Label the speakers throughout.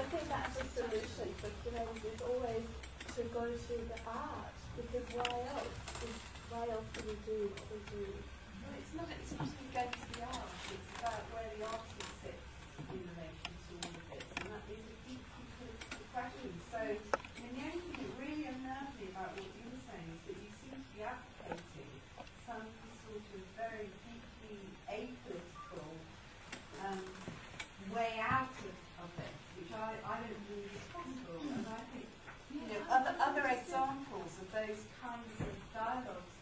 Speaker 1: think that's a solution for curators is always to go to the art, because why else do we do what we do?
Speaker 2: Well, it's not against the art, it's about where the artist sits in relation to all of this, and that is a deeply political question. So, I mean, the only thing that really unnerved me about what you were saying is that you seem to be advocating some sort of very deeply apolitical way out of it, which I don't believe is possible. And I think, you know, other examples of those kinds of dialogues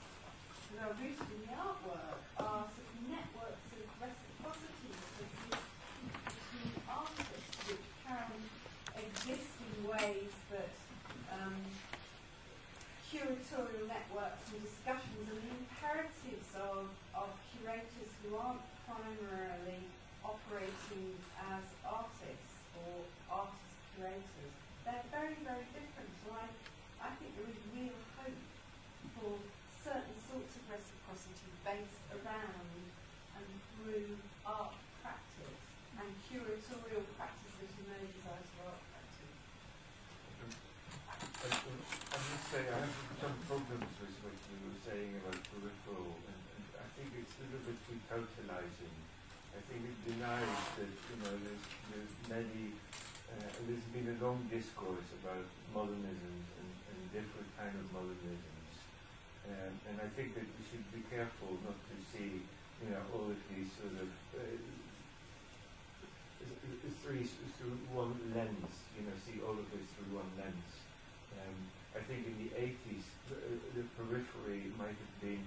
Speaker 2: that are rooted in the artwork are sort of networks of reciprocity that exist between artists, which can exist in ways that curatorial networks and discussions and the imperatives of curators who aren't primarily operating as artists or artist curators, they're very, very different. So I think there is real hope for certain sorts of reciprocity based around and through art practice and curatorial practice that emerges out of art practice.
Speaker 3: I must say I have some problems with what you were saying about peripheral, and I think it's a little bit too totalizing. I think it denies that, you know, there's many, there's been a long discourse about modernisms and different kind of modernisms. And I think that we should be careful not to see, you know, all of these sort of through one lens, you know, see all of this through one lens. I think in the 80s, the periphery might have been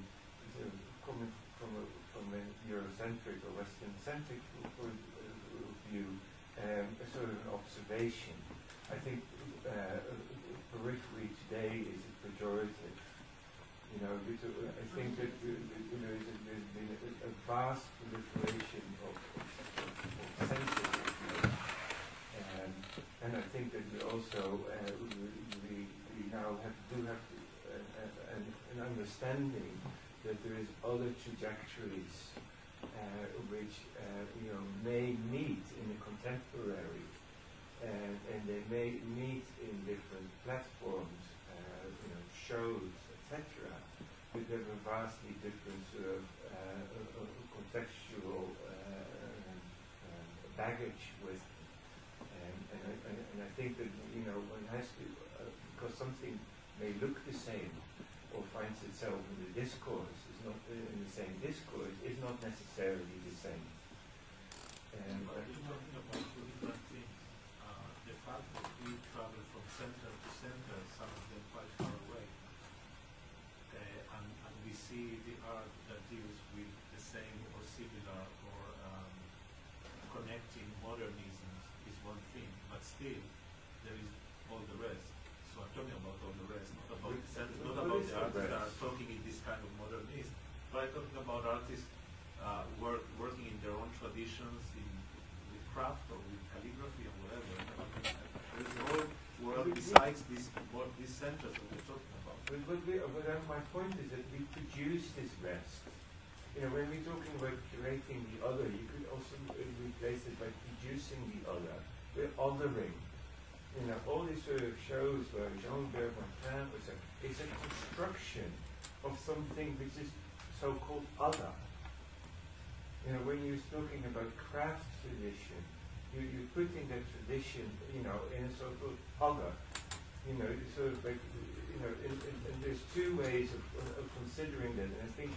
Speaker 3: sort of coming from a Eurocentric or Western-centric view, a sort of an observation. I think periphery today is a pejorative. You know, I think that there's been a vast proliferation of centrism, and I think that we also we now do have an understanding that there is other trajectories which you know may meet in a contemporary, and they may meet in different platforms, you know, shows, etc. But they have a vastly different sort of contextual baggage with them. And I think that, you know, one has to, because something may look the same or finds itself in the discourse, is not in the same discourse, is not necessarily the same.
Speaker 4: You're talking about two different things. The fact that we travel from center to center, some of them quite far away, and we see the art that deals with the same or similar or connecting modernisms is one thing, but still there is all the rest. So I'm talking about all the rest, not about the center, not about the artists that are talking in this kind of modernist, but I'm talking about artists working in their own traditions, with craft or with calligraphy or whatever. There's a whole world besides these centers that we're talking about.
Speaker 3: But my point is that we produce this rest. You know, when we're talking about curating the other, you could also replace it by producing the other. We're othering. You know, all these sort of shows where Jean-Bert Martin was it's a construction of something which is so-called other. You know, when you're talking about craft tradition, you're putting that tradition, you know, in a so-called other. You know, it's sort of like, you know, and there's two ways of considering that. And I think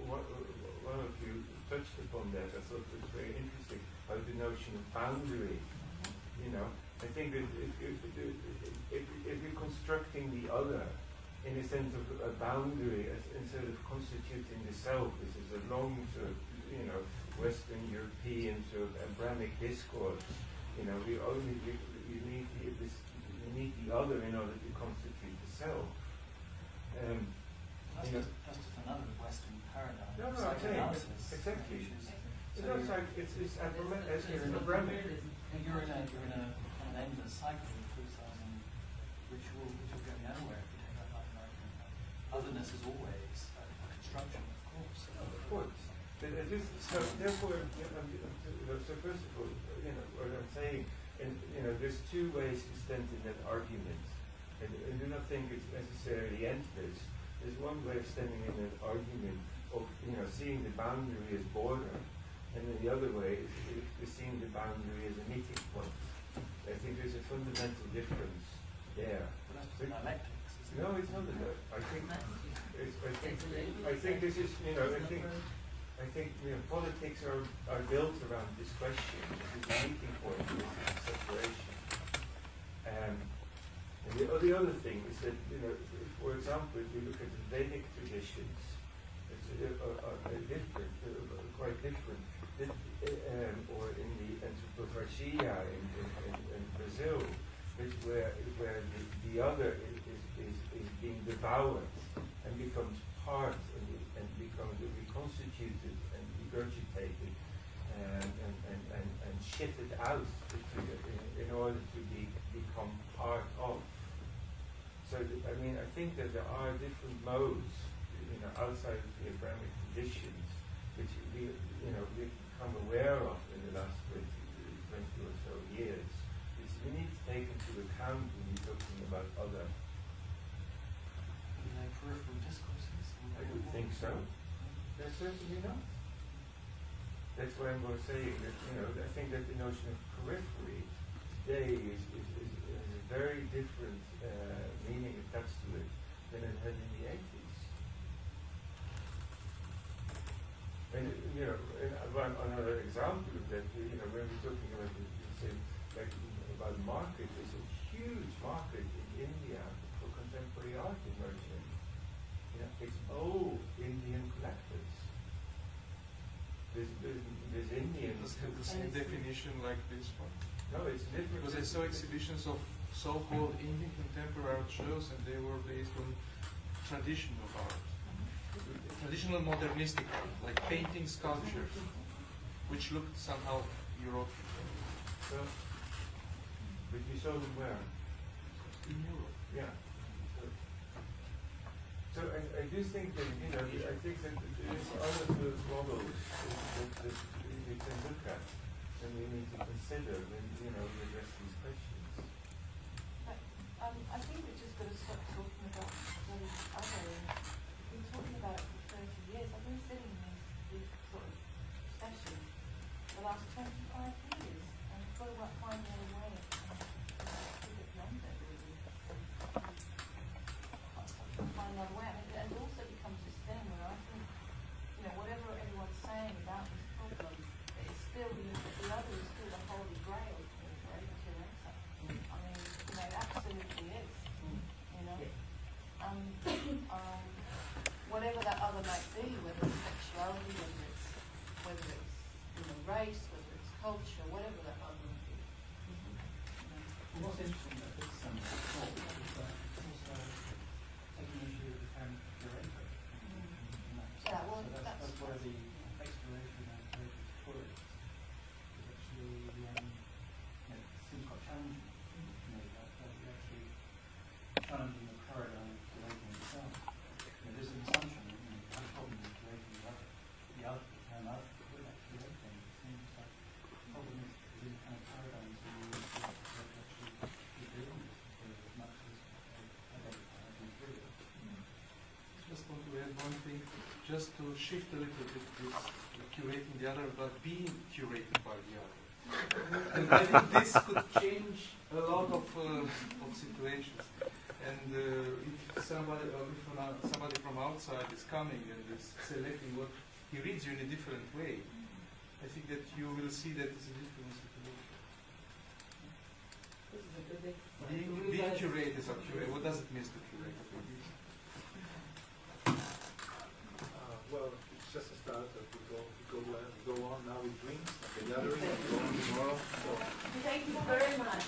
Speaker 3: one of you touched upon that. I thought it was very interesting, how the notion of boundary, you know. I think that if you're constructing the other in a sense of a boundary instead of constituting the self, this is a long sort of, you know, Western European sort of Abrahamic discourse. You know, you need the other in order to constitute the self.
Speaker 5: That's just another Western paradigm.
Speaker 3: No, exactly. It's not like it's Abrahamic.
Speaker 5: You're in a kind of endless cycle of 3,000 which will go nowhere if you take that Latin American. Otherness is always a construction, of course.
Speaker 3: Of course. So therefore, so first of all, you know, what I'm saying, and you know, there's two ways to stand in that argument. And I do not think it's necessarily endless. There's one way of standing in an argument of, seeing the boundary as border, and then the other way is seeing the boundary as a meeting point. I think there's a fundamental difference there.
Speaker 5: But that's just dialectics, isn't it?
Speaker 3: No, it's not that. I think this is, I think politics are built around this question. This is a meeting point. This is separation. And the other thing is that, for example, if you look at the Vedic traditions, it's different, quite different. Or in the anthropophagia in Brazil, where the other is being devoured and becomes part and becomes reconstituted and regurgitated and shifted out in order to become part of. So I think that there are different modes, outside of the Abrahamic traditions, which we become aware of in the last 20 or so years, which we need to take into account when we're talking about other.
Speaker 5: Peripheral discourses?
Speaker 3: I would think so. There's certainly not. That's why I'm going to say that, I think that the notion of periphery today is a very different meaning attached to it than it had in the 80s. And, another example of that, when we're talking about about market, there's a huge market in India for contemporary art emerging. It's all Indian collectors. There's Indian.
Speaker 6: Does it have the same definition like this one?
Speaker 3: No, it's different.
Speaker 6: Because I saw exhibitions of so-called Indian contemporary art shows, and they were based on traditional art. Traditional modernistic art, like painting, sculpture, which looked somehow European.
Speaker 3: But you saw them where?
Speaker 6: In Europe.
Speaker 3: Yeah. So I do think that, I think that there's other models that we can look at and we need to consider when, we address these questions.
Speaker 1: I think we're just going to stop talking about those other. We've been talking about it for 30 years. I've been sitting in these sort of sessions for the last 25 years, and I've got to find another way of keep it longer, really. Find another way. And it also becomes this thing where I think, whatever everyone's saying about this problem, it's still the other is still the holy grail for every curator. It absolutely is. Whatever that other might be, whether it's sexuality, whether it's race, whether it's culture, whatever that other might be.
Speaker 5: What's interesting about this talk is that it's also taking issue with the term curator.
Speaker 1: Yeah, well,
Speaker 5: so that's where the exploration and creative story is actually seems quite challenging. That we actually challenging the paradigm of curating itself. There's an assumption that you have a problem with curating the term other, without curating. It seems like the problem is the kind of paradigms that you use to actually keep dealing with material as much as identify as material.
Speaker 6: Just want to add one thing, just to shift a little bit this curating the other, but being curated by the other. And I think this could change a lot of situations. And if somebody from outside is coming and is selecting what he reads you in a different way, I think that you will see that it's a different situation. Being curators or curate, what does it mean to curate?
Speaker 7: Well, it's just a start that we go on now with drinks, the gathering, and go on tomorrow. So.
Speaker 1: Thank you very much.